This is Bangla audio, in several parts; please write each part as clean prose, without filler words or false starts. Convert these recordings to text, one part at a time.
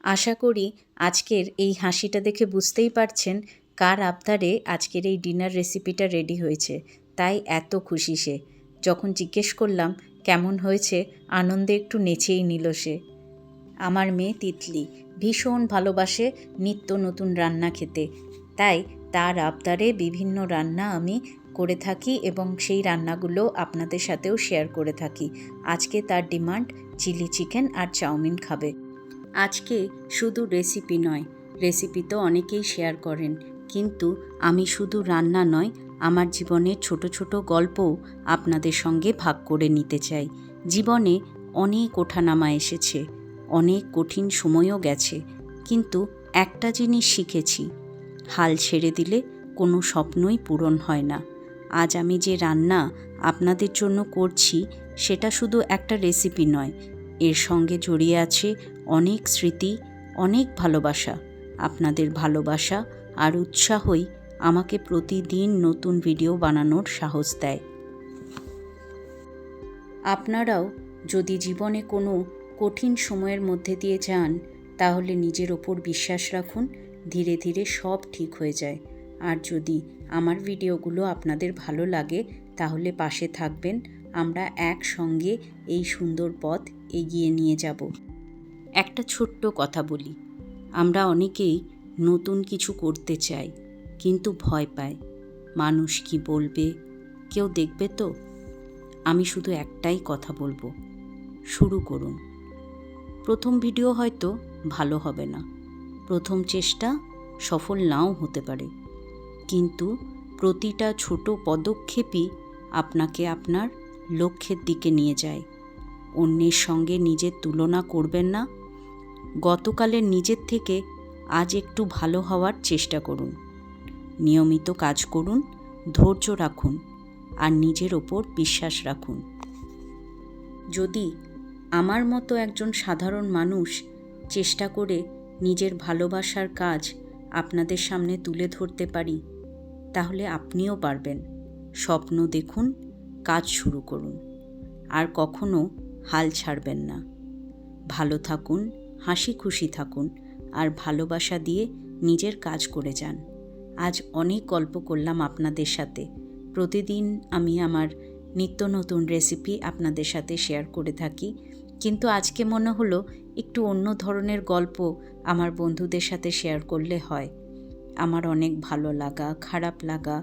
আশা করি আজকের এই হাসিটা দেখে বুঝতেই পারছেন কার আবদারে আজকের এই ডিনার রেসিপিটা রেডি হয়েছে। তাই এত খুশি সে। যখন জিজ্ঞেস করলাম কেমন হয়েছে, আনন্দে একটু নেচেই নিল সে। আমার মেয়ে তিতলি ভীষণ ভালোবাসে নিত্য নতুন রান্না খেতে, তাই তার আবদারে বিভিন্ন রান্না আমি করে থাকি এবং সেই রান্নাগুলো আপনাদের সাথেও শেয়ার করে থাকি। আজকে তার ডিমান্ড চিলি চিকেন আর চাউমিন খাবে। আজকে শুধু রেসিপি নয়, রেসিপি তো অনেকেই শেয়ার করেন, কিন্তু আমি শুধু রান্না নয়, আমার জীবনের ছোট ছোট গল্পও আপনাদের সঙ্গে ভাগ করে নিতে চাই। জীবনে অনেক ওঠানামা এসেছে, অনেক কঠিন সময়ও গেছে, কিন্তু একটা জিনিস শিখেছি, হাল ছেড়ে দিলে কোনো স্বপ্নই পূরণ হয় না। আজ আমি যে রান্না আপনাদের জন্য করছি সেটা শুধু একটা রেসিপি নয়, এর সঙ্গে জড়িয়ে আছে অনেক স্মৃতি, অনেক ভালোবাসা। আপনাদের ভালোবাসা আর উৎসাহই আমাকে প্রতিদিন নতুন ভিডিও বানানোর সাহস দেয়। আপনারাও যদি জীবনে কোনো কঠিন সময়ের মধ্যে দিয়ে যান, তাহলে নিজের ওপর বিশ্বাস রাখুন, ধীরে ধীরে সব ঠিক হয়ে যায়। আর যদি আমার ভিডিওগুলো আপনাদের ভালো লাগে তাহলে পাশে থাকবেন, আমরা একসঙ্গে এই সুন্দর পথ এগিয়ে নিয়ে যাব। একটা ছোট্ট কথা বলি, আমরা অনেকেই নতুন কিছু করতে চাই, কিন্তু ভয় পাই, মানুষ কি বলবে, কেউ দেখবে তো। আমি শুধু একটাই কথা বলবো, শুরু করুন। প্রথম ভিডিও হয়তো ভালো হবে না, প্রথম চেষ্টা সফল নাও হতে পারে, কিন্তু প্রতিটা ছোট পদক্ষেপই আপনাকে আপনার লক্ষ্যের দিকে নিয়ে যায়। অন্যের সঙ্গে নিজের তুলনা করবেন না, গতকালের নিজের থেকে আজ একটু ভালো হওয়ার চেষ্টা করুন। নিয়মিত কাজ করুন, ধৈর্য রাখুন আর নিজের ওপর বিশ্বাস রাখুন। যদি আমার মতো একজন সাধারণ মানুষ চেষ্টা করে নিজের ভালোবাসার কাজ আপনাদের সামনে তুলে ধরতে পারি, তাহলে আপনিও পারবেন। স্বপ্ন দেখুন, কাজ শুরু করুন, আর কখনো হাল ছাড়বেন না। ভালো থাকুন, হাসি খুশি থাকুন আর ভালোবাসা দিয়ে নিজের কাজ করে যান। আজ অনেক গল্প করলাম আপনাদের সাথে। প্রতিদিন আমি আমার নিত্য নতুন রেসিপি আপনাদের সাথে শেয়ার করে থাকি, কিন্তু আজকে মনে হলো একটু অন্য ধরনের গল্প আমার বন্ধুদের সাথে শেয়ার করলে হয়। আমার অনেক ভালো লাগা, খারাপ লাগা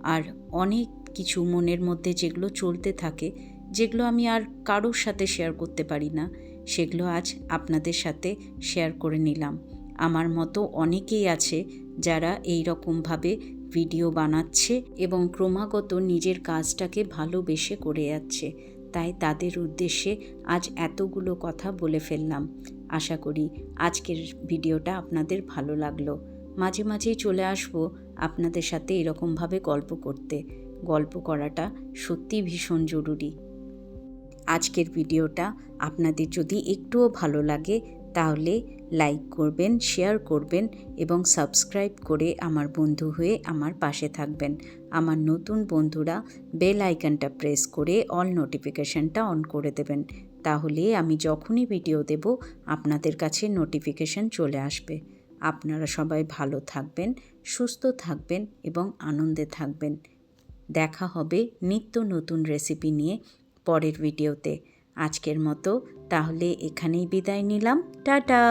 আর অনেক কিছু মনের মধ্যে যেগুলো চলতে থাকে, যেগুলো আমি আর কারোর সাথে শেয়ার করতে পারি না, সেগুলো আজ আপনাদের সাথে শেয়ার করে নিলাম। আমার মতো অনেকেই আছে যারা এই রকমভাবে ভিডিও বানাচ্ছে এবং ক্রমাগত নিজের কাজটাকে ভালোবেসে করে যাচ্ছে, তাই তাদের উদ্দেশ্যে আজ এতগুলো কথা বলে ফেললাম। আশা করি আজকের ভিডিওটা আপনাদের ভালো লাগলো। মাঝে মাঝেই চলে আসবো আপনাদের সাথে এরকমভাবে গল্প করতে। গল্প করাটা সত্যি ভীষণ জরুরি। আজকের ভিডিওটা আপনাদের যদি একটুও ভালো লাগে তাহলে লাইক করবেন, শেয়ার করবেন এবং সাবস্ক্রাইব করে আমার বন্ধু হয়ে আমার পাশে থাকবেন। আমার নতুন বন্ধুরা বেল আইকনটা প্রেস করে অল নোটিফিকেশনটা অন করে দেবেন, তাহলে আমি যখনই ভিডিও দেব আপনাদের কাছে নোটিফিকেশন চলে আসবে। আপনারা সবাই ভালো থাকবেন, সুস্থ থাকবেন এবং আনন্দে থাকবেন। দেখা হবে নিত্য নতুন রেসিপি নিয়ে পরের ভিডিওতে। আজকের মতো তাহলে এখানেই বিদায় নিলাম। টাটা।